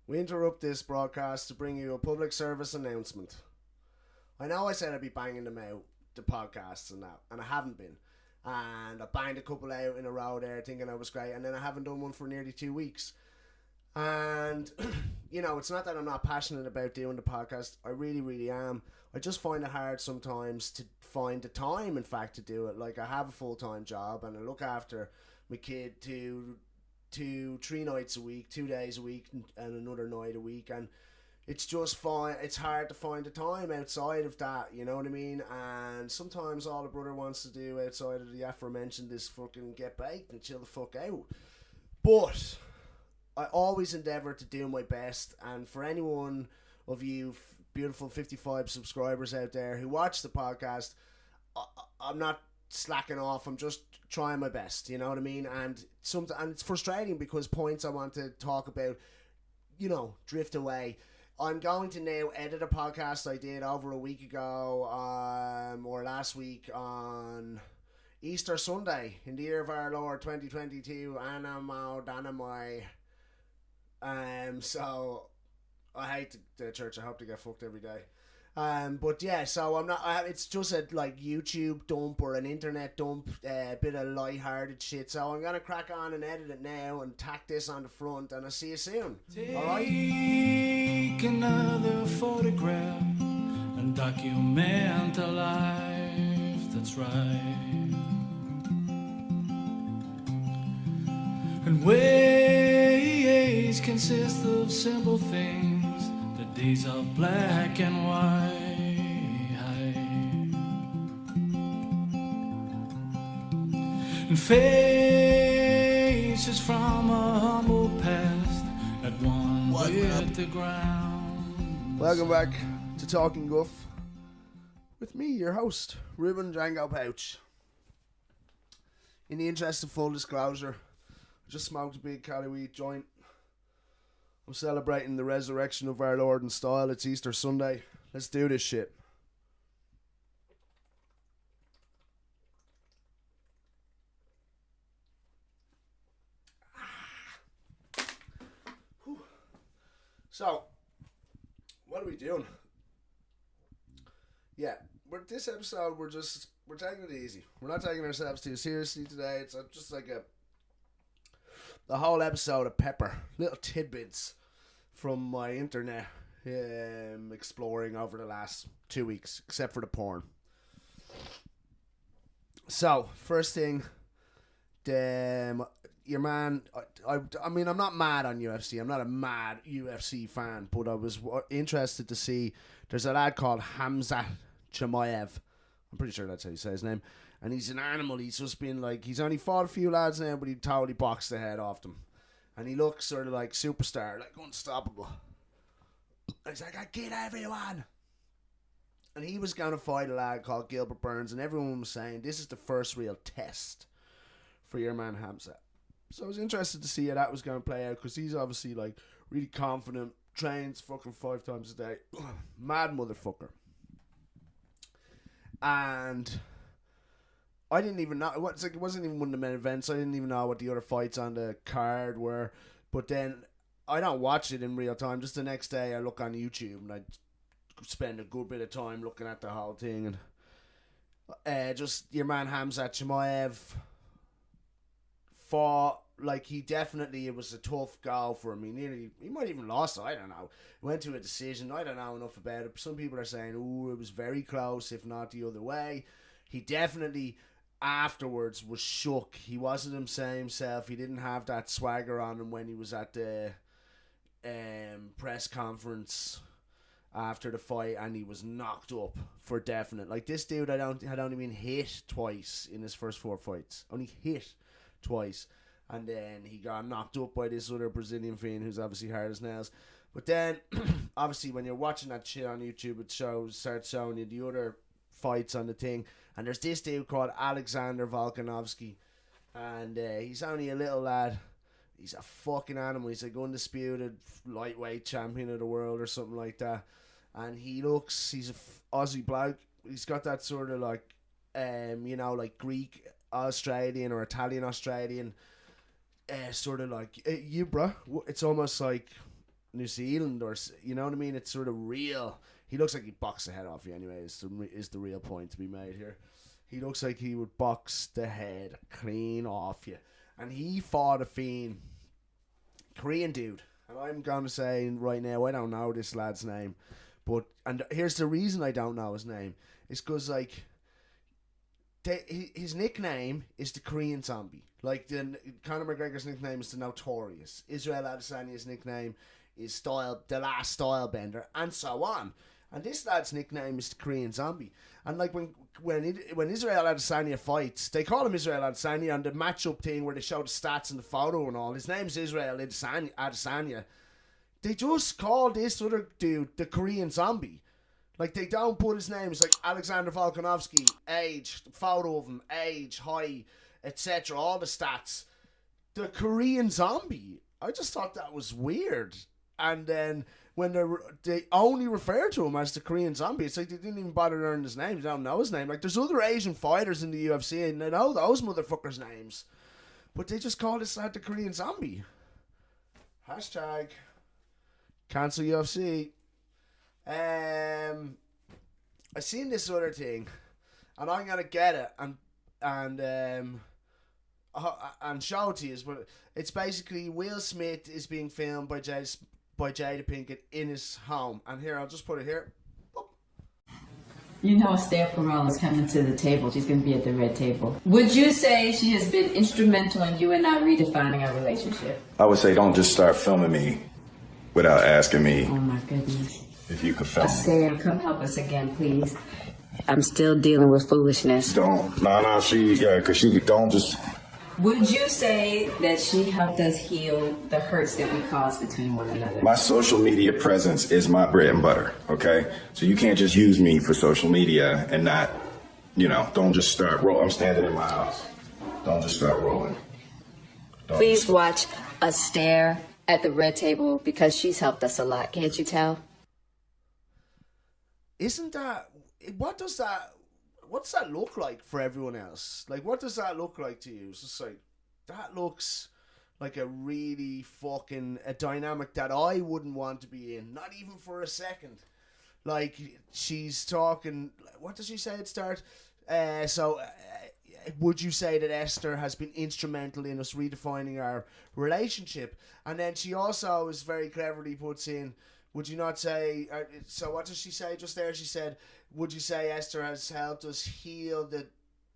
We interrupt this broadcast to bring you a public service announcement. I know I said I'd be banging them out, the podcasts and that, and I haven't been. And I banged a couple out in a row there thinking I was great, and then I haven't done one for nearly 2 weeks. And, it's not that I'm not passionate about doing the podcast. I really, really am. I just find it hard sometimes to find the time, in fact, to do it. Like, I have a full-time job, and I look after my kid to 3 nights a week, 2 days a week, and another night a week. And it's just fine. It's hard to find the time outside of that, you know what I mean? And sometimes all the brother wants to do outside of the aforementioned is fucking get baked and chill the fuck out. But I always endeavour to do my best, and for anyone of you beautiful 55 subscribers out there who watch the podcast, I'm not slacking off. I'm just trying my best, you know what I mean? And it's frustrating because points I want to talk about, drift away. I'm going to now edit a podcast I did over a week ago, or last week on Easter Sunday in the year of our Lord 2022. Anamo Danamai. So I hate the church. I hope they get fucked every day. But yeah, so I'm not. It's just a YouTube dump or an internet dump, a bit of light-hearted shit. So I'm gonna crack on and edit it now and tack this on the front, and I'll see you soon. All right. Take another photograph and document a life that's right. And ways consist of simple things. The days of black and white. And faces from a humble past at one with the ground. Welcome back to Talkin Guff with me, your host, Ruben Django Pouch. In the interest of full disclosure, I just smoked a big Cali wheat joint. I'm celebrating the resurrection of our Lord in style. It's Easter Sunday. Let's do this shit. So, what are we doing? Yeah, this episode we're taking it easy. We're not taking ourselves too seriously today. It's just like the whole episode of pepper, little tidbits from my internet exploring over the last 2 weeks, except for the porn. So, first thing, your man, I mean, I'm not mad on UFC. I'm not a mad UFC fan, but I was interested to see, there's a lad called Hamza Chimaev. I'm pretty sure that's how you say his name. And he's an animal. He's just been he's only fought a few lads now, but he totally boxed the head off them. And he looks sort of like superstar, like unstoppable. He's like, I get everyone. And he was going to fight a lad called Gilbert Burns, and everyone was saying, this is the first real test for your man Hamza. So I was interested to see how that was going to play out, because he's obviously really confident, trains fucking 5 times a day. Mad motherfucker. And I didn't even know, it wasn't even one of the main events. I didn't even know what the other fights on the card were. But then I don't watch it in real time. Just the next day I look on YouTube and I spend a good bit of time looking at the whole thing. And just your man Hamza Chimaev fought it was a tough go for him. He might even lost it, I don't know. He went to a decision. I don't know enough about it. Some people are saying, it was very close, if not the other way. He definitely afterwards was shook. He wasn't himself. He didn't have that swagger on him when he was at the press conference after the fight, and he was knocked up for definite. This dude had only been hit twice in his first 4 fights. Only hit twice. And then he got knocked up by this other Brazilian fiend who's obviously hard as nails. But then, obviously, when you're watching that shit on YouTube, it starts showing you the other fights on the thing. And there's this dude called Alexander Volkanovski. And he's only a little lad. He's a fucking animal. He's like undisputed lightweight champion of the world or something like that. And he's a Aussie bloke. He's got that sort of Greek Australian or Italian Australian sort of you, bro. It's almost like New Zealand, or you know what I mean? It's sort of real. He looks like he boxed the head off you anyway. Is the real point to be made here? He looks like he would box the head clean off you. And he fought a fiend, Korean dude. And I'm going to say right now, I don't know this lad's name. And here's the reason I don't know his name. It's because, like, his nickname is the Korean Zombie. Like, Conor McGregor's nickname is the Notorious. Israel Adesanya's nickname is the Last Style Bender, and so on. And this lad's nickname is the Korean Zombie. And like when Israel Adesanya fights, they call him Israel Adesanya on the matchup thing where they show the stats and the photo and all. His name's Israel Adesanya. They just call this other dude the Korean Zombie. Like, they don't put his name. It's like Alexander Volkanovski, age, photo of him, age, height, etc. All the stats. The Korean Zombie. I just thought that was weird. And then when they only refer to him as the Korean Zombie, it's like they didn't even bother learning his name. They don't know his name. Like, there's other Asian fighters in the UFC, and they know those motherfuckers' names. But they just call this lad the Korean Zombie. Hashtag cancel UFC. I seen this other thing, and I'm gonna get it and show it to you. But it's basically Will Smith is being filmed by Jada Pinkett in his home, and here I'll just put it here. You know, Esther Perel is coming to the table. She's going to be at the red table. Would you say she has been instrumental in you and I redefining our relationship? I would say don't just start filming me without asking me. Oh my goodness. If you could film me. Esther, come help us again, please. I'm still dealing with foolishness. Because she don't just... Would you say that she helped us heal the hurts that we caused between one another? My social media presence is my bread and butter, okay? So you can't just use me for social media and not, don't just start rolling. I'm standing in my house. Don't just start rolling. Please watch us stare at the red table because she's helped us a lot. Can't you tell? Isn't that... What does that look like for everyone else? Like, what does that look like to you? It's just like, that looks like a really a dynamic that I wouldn't want to be in, not even for a second. Like, she's talking, what does she say at start? Would you say that Esther has been instrumental in us redefining our relationship? And then she also is very cleverly puts in, would you not say, so what does she say just there? She said, would you say Esther has helped us heal the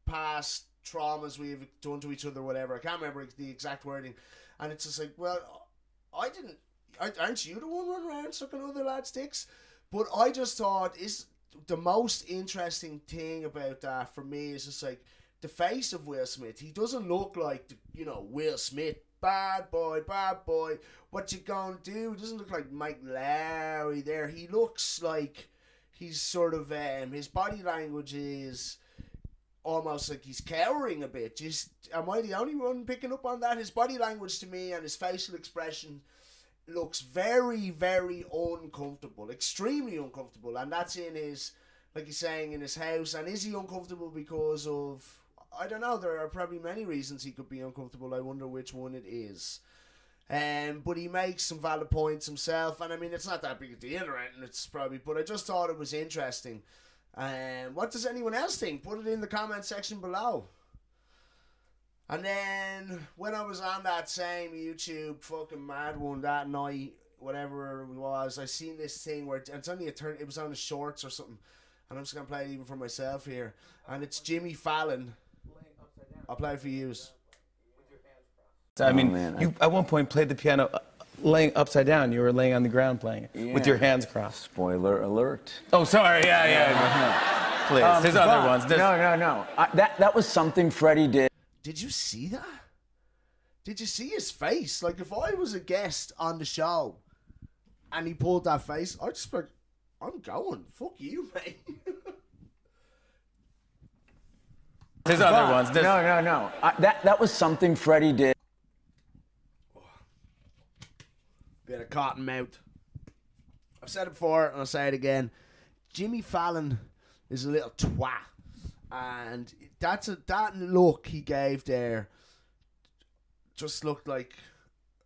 past traumas we've done to each other, whatever? I can't remember the exact wording. And it's just like, well, aren't you the one running around sucking other lads' dicks? But I just thought the most interesting thing about that for me is just like the face of Will Smith. He doesn't look like, Will Smith. Bad boy, what you gonna do? He doesn't look like Mike Lowry there. He looks like he's sort of, his body language is almost like he's cowering a bit. Am I the only one picking up on that? His body language to me and his facial expression looks very, very uncomfortable. Extremely uncomfortable. And that's in his, like he's saying, in his house. And is he uncomfortable because of... I don't know, there are probably many reasons he could be uncomfortable. I wonder which one it is. But he makes some valid points himself, and I mean, it's not that big a deal or anything, but I just thought it was interesting. What does anyone else think? Put it in the comment section below. And then, when I was on that same YouTube fucking mad one that night, whatever it was, I seen this thing where it was on the shorts or something, and I'm just going to play it even for myself here, and it's Jimmy Fallon. I'll play it for you. I mean, you at one point played the piano laying upside down. You were laying on the ground playing it with your hands crossed. Spoiler alert. Oh, sorry. Yeah. Please. There's other ones. No. That was something Freddie did. Did you see that? Did you see his face? Like, if I was a guest on the show and he pulled that face, I'd just be like, I'm going. Fuck you, mate. There's other ones. No. That was something Freddie did. Bit of cotton mouth. I've said it before and I'll say it again. Jimmy Fallon is a little twat. And that look he gave there just looked like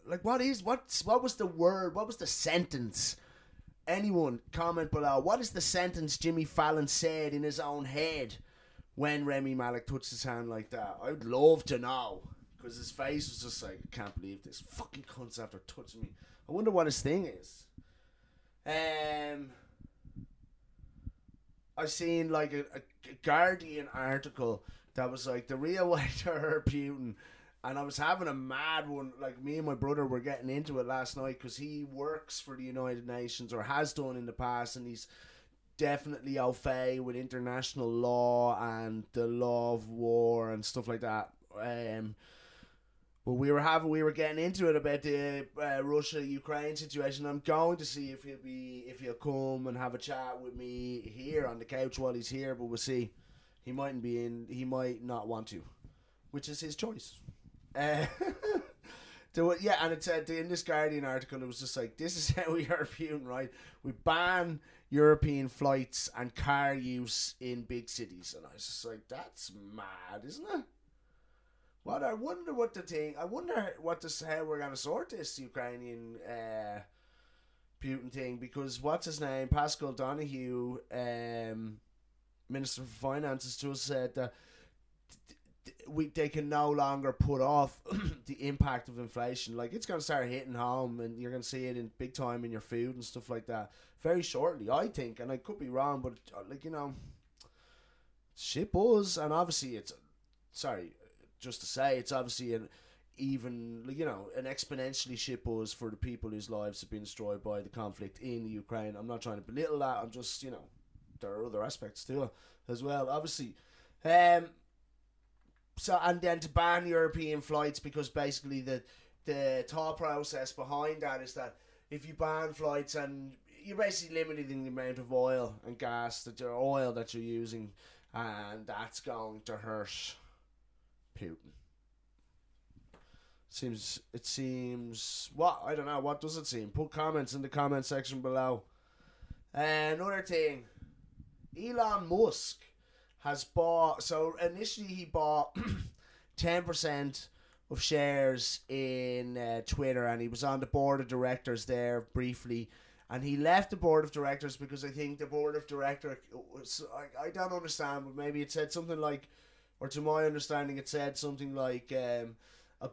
like, what was the word? What was the sentence? Anyone comment below. What is the sentence Jimmy Fallon said in his own head when Remy Malik touched his hand like that? I'd love to know, because his face was just like, I can't believe this fucking cunt's after touching me. I wonder what his thing is. I seen like a Guardian article that was like the real way to hurt Putin, and I was having a mad one. Like, me and my brother were getting into it last night because he works for the United Nations, or has done in the past, and he's definitely au fait with international law and the law of war and stuff like that. But we were getting into it about the Russia-Ukraine situation. I'm going to see if he'll come and have a chat with me here on the couch while he's here, but we'll see. He mightn't be in. He might not want to, which is his choice. And it said in this Guardian article, it was just like, this is how we hurt Putin, right? We ban European flights and car use in big cities, and I was just like, that's mad, isn't it? Well, I wonder how we're gonna sort this Ukrainian Putin thing, because what's his name, Pascal Donoghue, Minister for Finances, just said that they can no longer put off the impact of inflation. Like, it's gonna start hitting home, and you're gonna see it in big time in your food and stuff like that very shortly, I think. And I could be wrong, but shit buzz, and obviously it's obviously an exponentially shit buzz for the people whose lives have been destroyed by the conflict in the Ukraine. I'm not trying to belittle that. I'm just, there are other aspects to it as well, obviously. So, and then to ban European flights, because basically the thought process behind that is that if you ban flights, and you're basically limiting the amount of oil and gas that you're using, and that's going to hurt Putin. It seems what? I don't know. What does it seem? Put comments in the comment section below. Another thing, Elon Musk has bought. So initially he bought 10% of shares in Twitter, and he was on the board of directors there briefly. And he left the board of directors because I think the board of directors was, I don't understand, but maybe it said something like, or to my understanding, it said something like a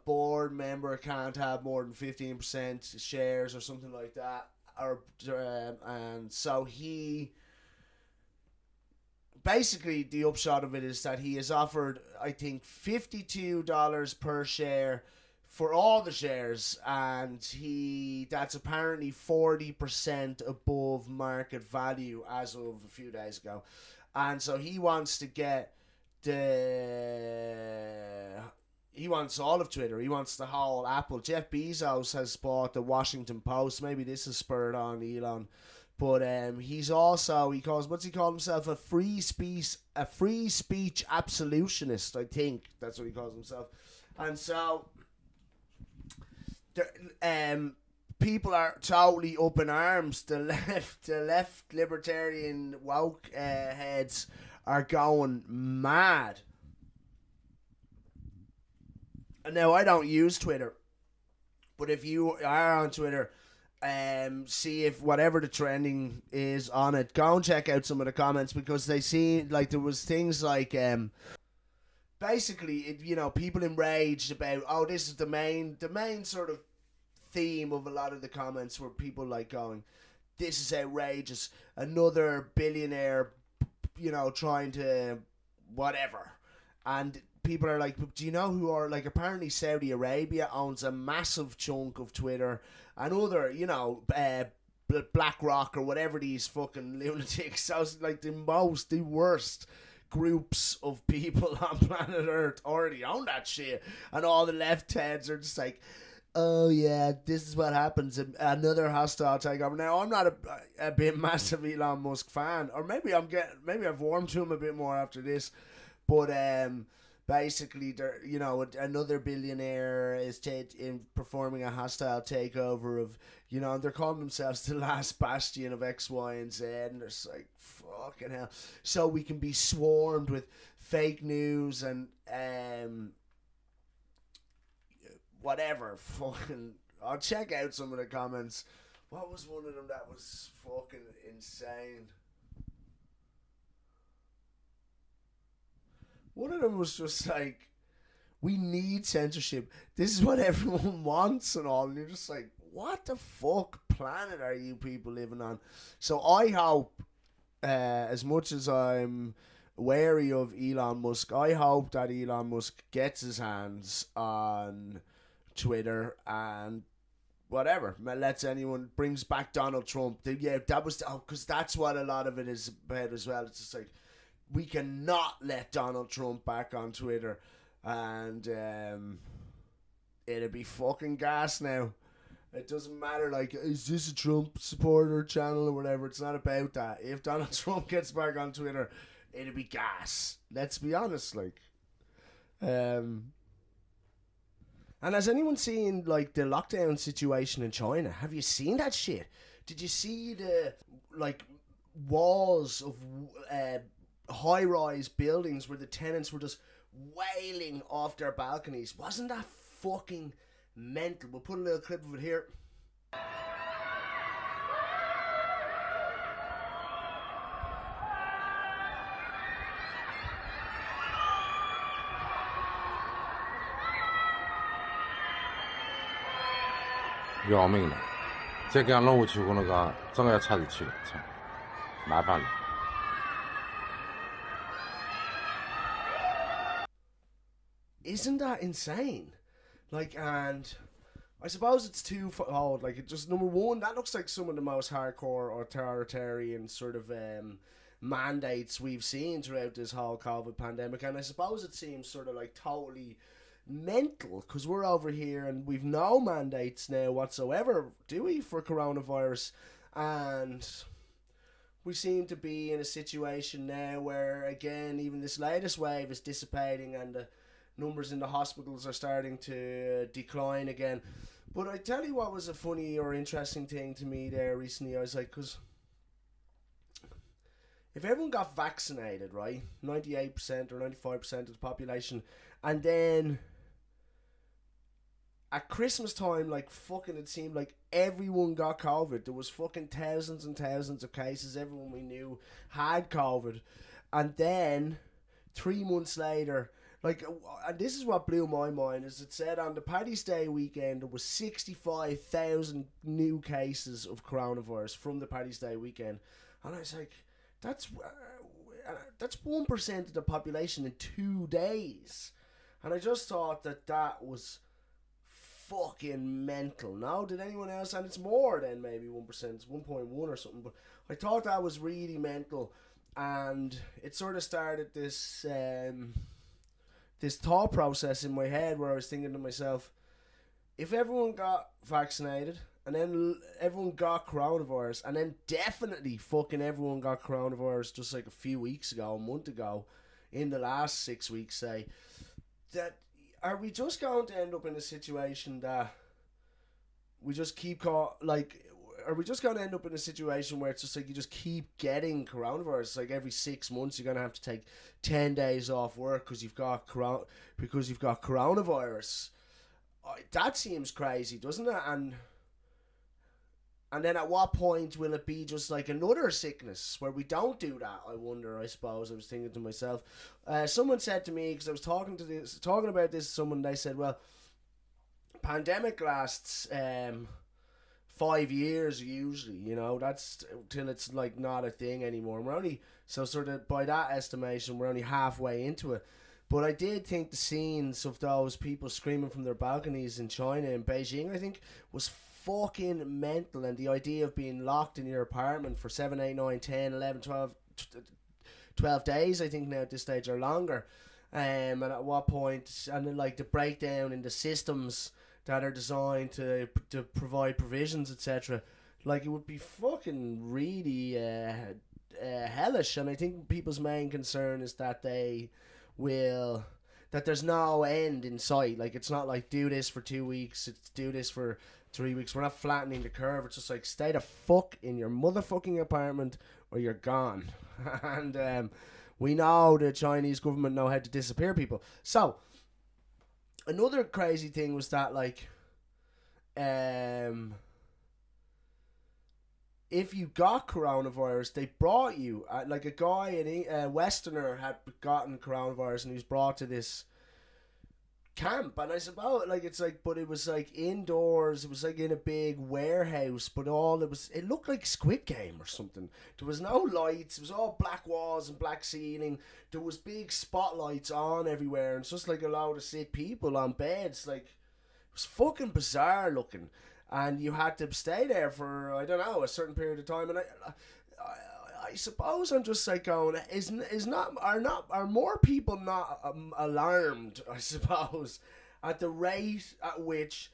board member can't have more than 15% shares or something like that. And so he, basically the upshot of it is that he has offered, I think, $52 per share for all the shares, and that's apparently 40% above market value as of a few days ago. And so he wants to get he wants all of Twitter. He wants the whole Apple. Jeff Bezos has bought the Washington Post. Maybe this has spurred on Elon, but he's also, what's he call himself? A free speech absolutionist. I think that's what he calls himself. And so people are totally up in arms. The left libertarian woke heads are going mad. And now, I don't use Twitter, but if you are on Twitter, see if whatever the trending is on it, go and check out some of the comments, because they seem like there was things like basically, people enraged about, this is the main sort of theme of a lot of the comments, were people like going, this is outrageous, another billionaire, trying to whatever. And people are like, do you know who are, like, apparently Saudi Arabia owns a massive chunk of Twitter, and other, BlackRock or whatever these fucking lunatics, so like the worst groups of people on planet Earth already own that shit, and all the left heads are just like, oh yeah, this is what happens, another hostile takeover. Now, I'm not a bit massive Elon Musk fan, or maybe I've warmed to him a bit more after this, but basically, another billionaire is performing a hostile takeover of, they're calling themselves the last bastion of X, Y, and Z, and they're just like, fucking hell. So we can be swarmed with fake news and whatever, fucking, I'll check out some of the comments. What was one of them that was fucking insane? One of them was just like, we need censorship. This is what everyone wants and all. And you're just like, what the fuck planet are you people living on? So I hope, as much as I'm wary of Elon Musk, I hope that Elon Musk gets his hands on Twitter and whatever, lets anyone, brings back Donald Trump. Yeah, that was, because that's what a lot of it is about as well. It's just like, we cannot let Donald Trump back on Twitter, and it'll be fucking gas now. It doesn't matter, like, is this a Trump supporter channel or whatever? It's not about that. If Donald Trump gets back on Twitter, it'll be gas. Let's be honest, like. And has anyone seen, like, the lockdown situation in China? Have you seen that shit? Did you see the, like, walls of high-rise buildings where the tenants were just wailing off their balconies? Wasn't that fucking mental? We'll put a little clip of it here.要命了！再这样弄下去，我那个真的要插进去了，操，麻烦了。Isn't that insane? Like, and I suppose it's twofold. Like, it just, number one, that looks like some of the most hardcore authoritarian sort of mandates we've seen throughout this whole COVID pandemic. And I suppose it seems sort of like totally mental, because we're over here and we've no mandates now whatsoever, do we, for coronavirus? And we seem to be in a situation now where, again, even this latest wave is dissipating and the numbers in the hospitals are starting to decline again. But I tell you what was a funny or interesting thing to me there recently. I was like, because if everyone got vaccinated, right, 98% or 95% of the population, and then at Christmas time, like, fucking, it seemed like everyone got COVID. There was fucking thousands and thousands of cases. Everyone we knew had COVID. And then 3 months later, like, and this is what blew my mind, is it said on the Paddy's Day weekend there was 65,000 new cases of coronavirus from the Paddy's Day weekend. And I was like, that's 1% of the population in 2 days. And I just thought that was fucking mental. Now, did anyone else? And it's more than maybe 1%, it's 1.1 or something, but I thought that was really mental. And it sort of started this this thought process in my head where I was thinking to myself, if everyone got vaccinated and then everyone got coronavirus, and then definitely fucking everyone got coronavirus just like a few weeks ago, a month ago, in the last 6 weeks, say, that are we just going to end up in a situation that we just keep are we just going to end up in a situation where it's just like you just keep getting coronavirus? Like every 6 months you're going to have to take 10 days off work because you've got coronavirus. That seems crazy, doesn't it? And then at what point will it be just like another sickness where we don't do that? I wonder, I suppose. I was thinking to myself. Someone said to me, because I was talking about this to someone, they said, well, pandemic lasts 5 years usually, you know, that's till it's like not a thing anymore. We're only, so sort of by that estimation, we're only halfway into it. But I did think the scenes of those people screaming from their balconies in China, in Beijing, I think, was fucking mental. And the idea of being locked in your apartment for 7, 8, 9, 10, 11, 12 days, I think now at this stage, or longer. And at what point, and then like the breakdown in the systems that are designed to provide provisions, etc. Like, it would be fucking really hellish. And I think people's main concern is that that there's no end in sight. Like, it's not like do this for 2 weeks, it's do this for 3 weeks. We're not flattening the curve. It's just like, stay the fuck in your motherfucking apartment or you're gone. And we know the Chinese government know how to disappear people. So another crazy thing was that, like, if you got coronavirus, they brought you, like a guy, a Westerner had gotten coronavirus and he was brought to this camp, and I suppose like it's like, but it was like indoors, it was like in a big warehouse, but it looked like Squid Game or something. There was no lights, it was all black walls and black ceiling, there was big spotlights on everywhere, and it's just like a load of sick people on beds. Like, it was fucking bizarre looking, and you had to stay there for, I don't know, a certain period of time. And I suppose I'm just like going, are more people not alarmed, I suppose, at the rate at which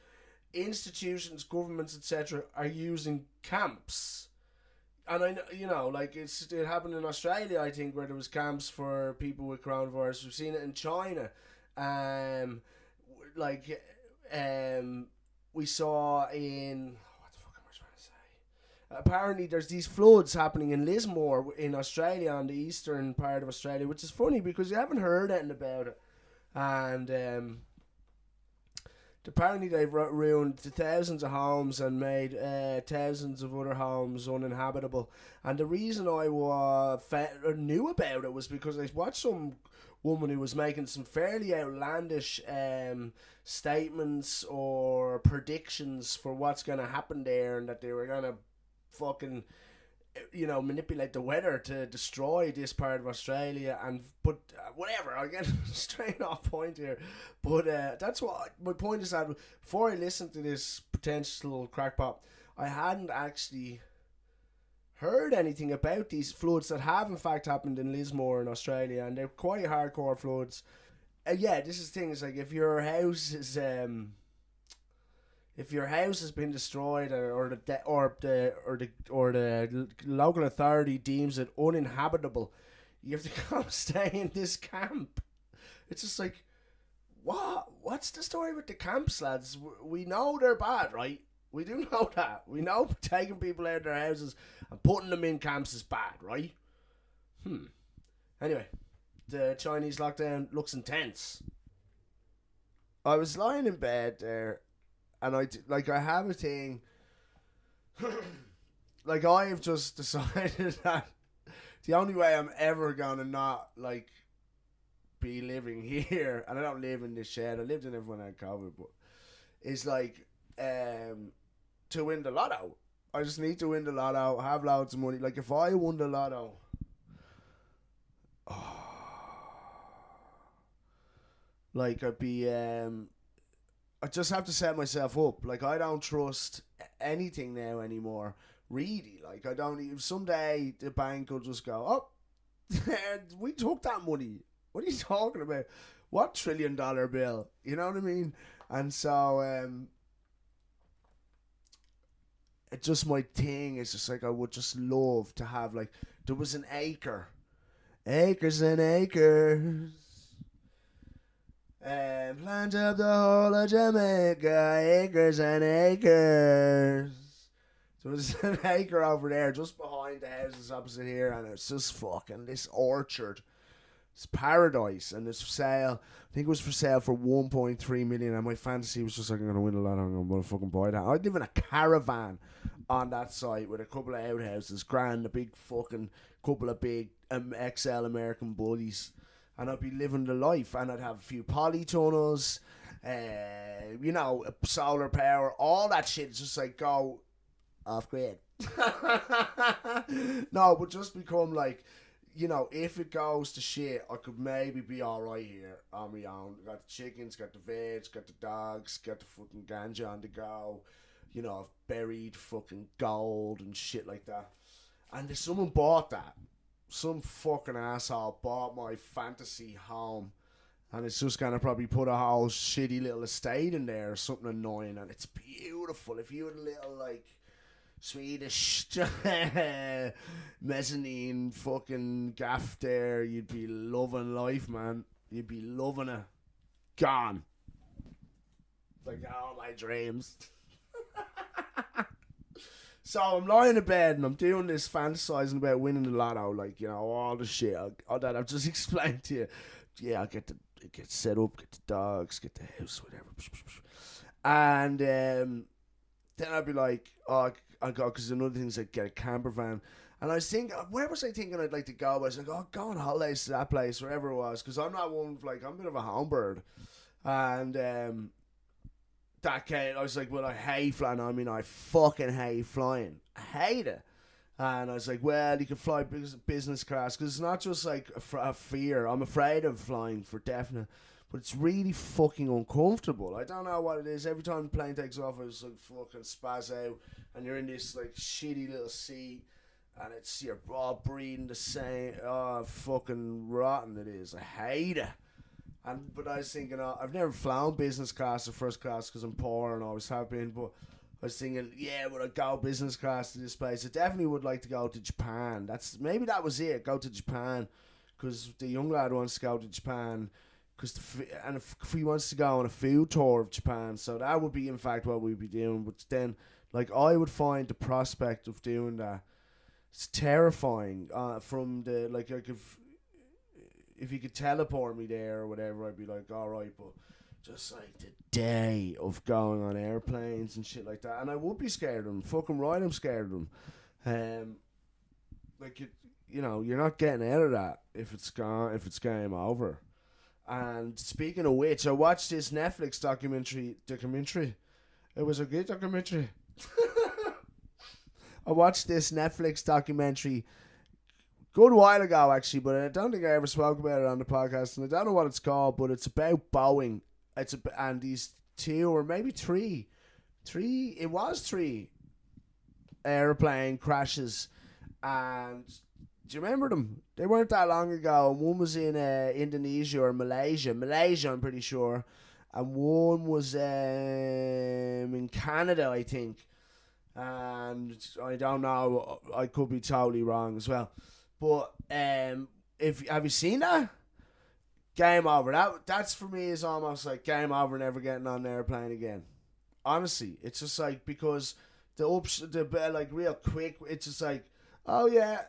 institutions, governments, etc. are using camps? And it happened in Australia, I think, where there was camps for people with coronavirus. We've seen it in China. We saw in, what the fuck am I trying to say? Apparently there's these floods happening in Lismore in Australia, on the eastern part of Australia, which is funny because you haven't heard anything about it. And apparently they've ruined thousands of homes and made thousands of other homes uninhabitable. And the reason I knew about it was because I watched some woman who was making some fairly outlandish statements or predictions for what's going to happen there, and that they were going to fucking, manipulate the weather to destroy this part of Australia. But whatever, I get straight off point here. But that's what my point is, that before I listened to this potential crackpot, I hadn't actually heard anything about these floods that have in fact happened in Lismore in Australia, and they're quite hardcore floods. This is the thing, is like, if your house has been destroyed, or the local authority deems it uninhabitable, you have to come stay in this camp. It's just like, what's the story with the camps, lads? We know they're bad, right? We do know that. We know taking people out of their houses and putting them in camps is bad, right? Anyway, the Chinese lockdown looks intense. I was lying in bed there, and I have a thing. Like, I have just decided that the only way I'm ever gonna not be living here, and I don't live in this shed, I lived in it when I had COVID, but it's like to win the lotto. I just need to win the lotto, have loads of money. Like, if I won the lotto, I'd be I just have to set myself up. Like, I don't trust anything now anymore, really. Like, I don't. Someday the bank will just go, oh, we took that money. What are you talking about? What $1 trillion bill? You know what I mean? And so it just, my thing is just like, I would just love to have, like, there was an acres and acres, and plant up the whole of Jamaica, acres and acres. So there's an acre over there just behind the houses opposite here, and it's just fucking this orchard. It's paradise, and it's for sale. I think it was for sale for 1.3 million, and my fantasy was just like, I'm gonna win a lot, I'm gonna fucking buy that. I'd live in a caravan on that site with a couple of outhouses, grand, a big fucking couple of big XL American bullies, and I'd be living the life, and I'd have a few polytunnels, solar power, all that shit. It's just like, go off grid. No, but just become like, if it goes to shit, I could maybe be alright here on my own. Got the chickens, got the veg, got the dogs, got the fucking ganja on the go. I've buried fucking gold and shit like that. And if someone bought that, some fucking asshole bought my fantasy home, and it's just gonna probably put a whole shitty little estate in there or something annoying, and it's beautiful. If you had a little, like, Swedish mezzanine fucking gaff there, you'd be loving life, man. You'd be loving it. Gone. Like all my dreams. So I'm lying in bed and I'm doing this fantasizing about winning the lotto, like, all the shit all that I've just explained to you. Yeah, I'll get set up, get the dogs, get the house, whatever. And then I'd be like, oh, I got, because another thing is like get a camper van. And I was thinking, where was I thinking I'd like to go? I was like, oh, go on holidays to that place, wherever it was, because I'm not one, like, I'm a bit of a homebird. And that came, I was like, well, I hate flying. I mean, I fucking hate flying. I hate it. And I was like, well, you can fly business class, because it's not just like a fear. I'm afraid of flying for definite, but it's really fucking uncomfortable. I don't know what it is. Every time the plane takes off, I just like fucking spaz out, and you're in this like shitty little seat, and it's, you're all breathing the same. Oh, fucking rotten it is. I hate it. But I was thinking, I've never flown business class or first class because I'm poor and always have been, but I was thinking, yeah, would I go business class to this place? I definitely would like to go to Japan. Maybe that was it, go to Japan, because the young lad wants to go to Japan, and if he wants to go on a food tour of Japan, so that would be in fact what we'd be doing. But then, like, I would find the prospect of doing that, it's terrifying. From the like if you could teleport me there or whatever, I'd be like, all right, but just like the day of going on airplanes and shit like that, and I would be scared of them. Fucking right, I'm scared of them. Like you know, you're not getting out of that if it's gone, if it's game over. And speaking of which, I watched this Netflix documentary. It was a good documentary. I watched this Netflix documentary good while ago, actually, but I don't think I ever spoke about it on the podcast, and I don't know what it's called, but it's about Boeing. And these 2 or maybe 3 airplane crashes, and do you remember them? They weren't that long ago, and one was in Indonesia or Malaysia, I'm pretty sure, and one was in Canada, I think, and I don't know, I could be totally wrong as well, but have you seen that? Game over. That's for me is almost like game over, never getting on an airplane again. Honestly, it's just like, because the like real quick, it's just like, oh yeah,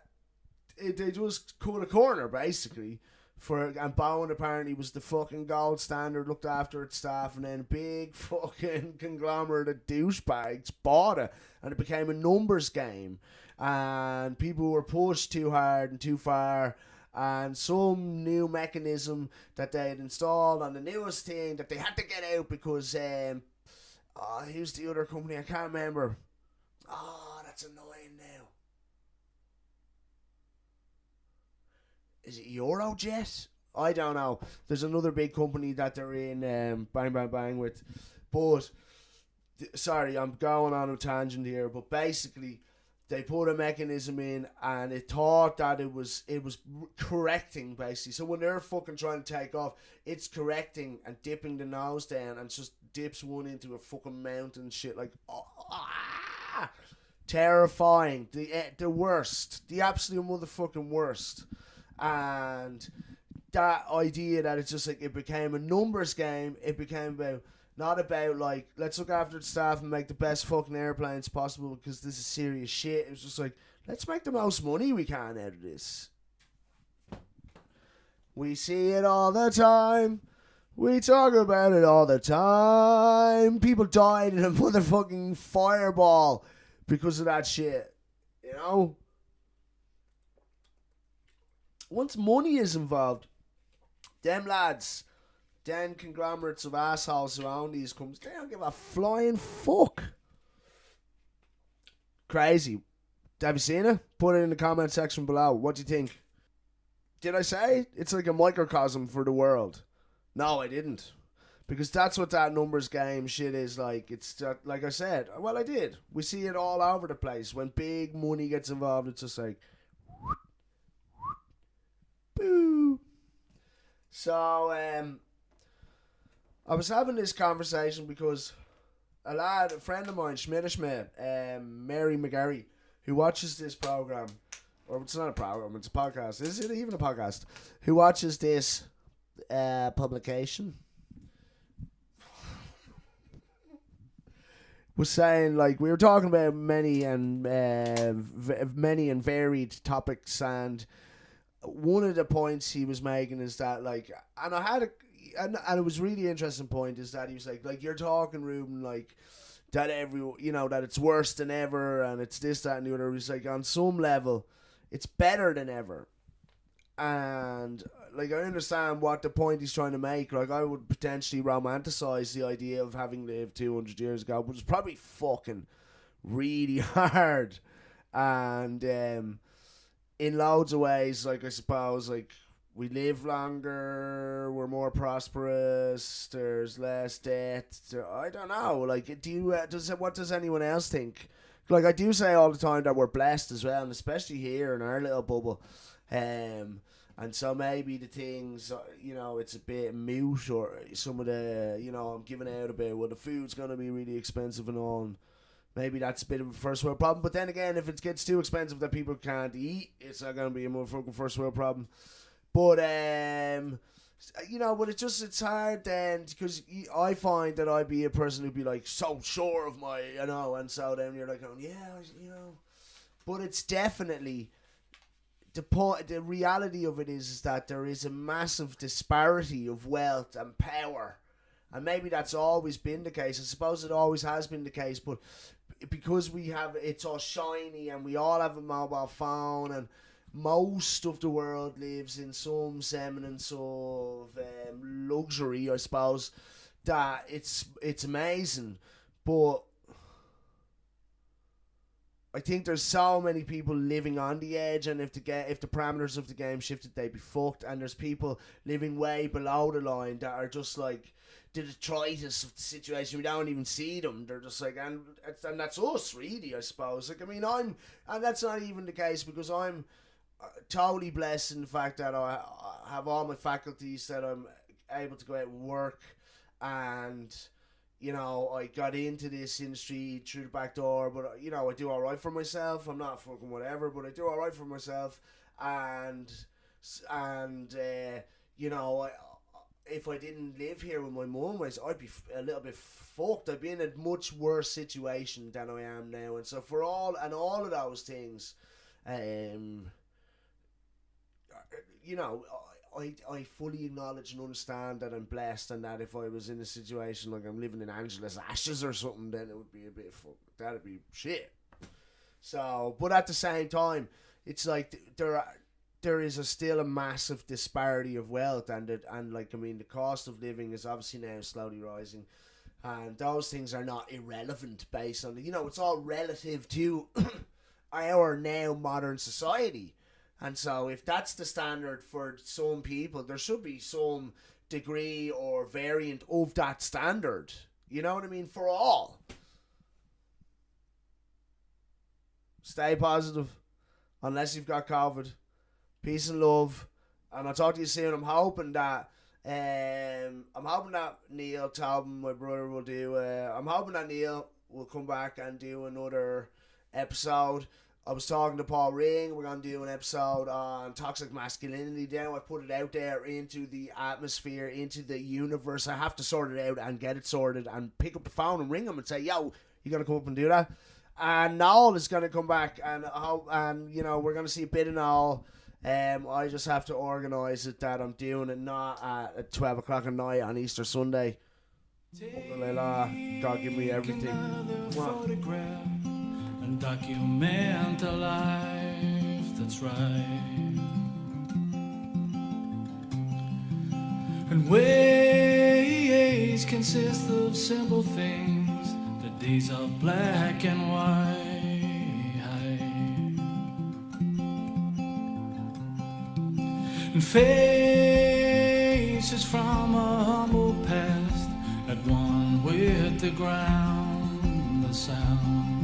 they just cut a corner basically and Boeing apparently was the fucking gold standard, looked after its staff, and then a big fucking conglomerate of douchebags bought it, and it became a numbers game, and people were pushed too hard and too far. And some new mechanism that they had installed on the newest thing that they had to get out because who's the other company? I can't remember. Oh, that's annoying now. Is it Eurojet? I don't know. There's another big company that they're in bang bang bang with, but sorry, I'm going on a tangent here, but basically they put a mechanism in, and it thought that it was correcting, basically. So when they're fucking trying to take off, it's correcting and dipping the nose down, and just dips one into a fucking mountain shit. Like, terrifying. The worst. The absolute motherfucking worst. And that idea that it's just like, it became a numbers game. It became about... not about, like, let's look after the staff and make the best fucking airplanes possible because this is serious shit. It was just like, let's make the most money we can out of this. We see it all the time. We talk about it all the time. People died in a motherfucking fireball because of that shit. You know? Once money is involved, them lads... then conglomerates of assholes who own these companies, they don't give a flying fuck. Crazy. Have you seen it? Put it in the comment section below. What do you think? Did I say it's like a microcosm for the world? No, I didn't. Because that's what that numbers game shit is like. It's like I said. Well, I did. We see it all over the place. When big money gets involved, it's just like... boo. So, I was having this conversation because a friend of mine, Schmidt, Mary McGarry, who watches this program, or it's not a program, it's a podcast. Is it even a podcast? Who watches this publication? Was saying, like, we were talking about many and varied topics, and one of the points he was making is that, like, and it was really interesting point, is that he was like, your talking, Ruben, like, that that it's worse than ever and it's this, that, and the other. It's like on some level, it's better than ever. And like, I understand what the point he's trying to make. Like, I would potentially romanticize the idea of having lived 200 years ago, but it's probably fucking really hard. And in loads of ways, like, I suppose, like, we live longer, we're more prosperous, there's less debt. I don't know. Like, what does anyone else think? Like, I do say all the time that we're blessed as well, and especially here in our little bubble. And so maybe the things, it's a bit moot, or some of the, I'm giving out about, well, the food's going to be really expensive and all. And maybe that's a bit of a first world problem. But then again, if it gets too expensive that people can't eat, it's not going to be a motherfucking first world problem. But, but it's hard then, because I find that I'd be a person who'd be like so sure of my, and so then you're like, but it's definitely, the reality of it is that there is a massive disparity of wealth and power. And maybe that's always been the case. I suppose it always has been the case, but because it's all shiny and we all have a mobile phone, and most of the world lives in some semblance of luxury, I suppose, that it's amazing. But I think there's so many people living on the edge, and if the parameters of the game shifted, they'd be fucked. And there's people living way below the line that are just like the detritus of the situation. We don't even see them. They're just like, and that's us, really, I suppose. Like, I mean, and that's not even the case, because I'm totally blessed in the fact that I have all my faculties, that I'm able to go out and work, and I got into this industry through the back door, but I do all right for myself. I'm not fucking whatever, but I do all right for myself. And if I didn't live here with my mum, I'd be a little bit fucked. I'd be in a much worse situation than I am now. And so for all of those things, I fully acknowledge and understand that I'm blessed, and that if I was in a situation like I'm living in Angela's ashes or something, then it would be a bit that'd be shit. So, but at the same time, it's like there is still a massive disparity of wealth, and the cost of living is obviously now slowly rising, and those things are not irrelevant based on it's all relative to our now modern society. And so if that's the standard for some people, there should be some degree or variant of that standard. You know what I mean? For all. Stay positive. Unless you've got COVID. Peace and love. And I'll talk to you soon. I'm hoping that Neil Tobin, my brother, will do... I'm hoping that Neil will come back and do another episode. I was talking to Paul Ring. We're going to do an episode on toxic masculinity. Now I put it out there into the atmosphere, into the universe. I have to sort it out and get it sorted and pick up the phone and ring him and say, yo, you going to come up and do that? And Noel is going to come back, and we're going to see a bit of Noel. I just have to organise it that I'm doing it not at 12 o'clock at night on Easter Sunday. God give me everything. Document a life that's right, and ways consist of simple things, the days of black and white, and faces from a humble past at one with the ground, the sound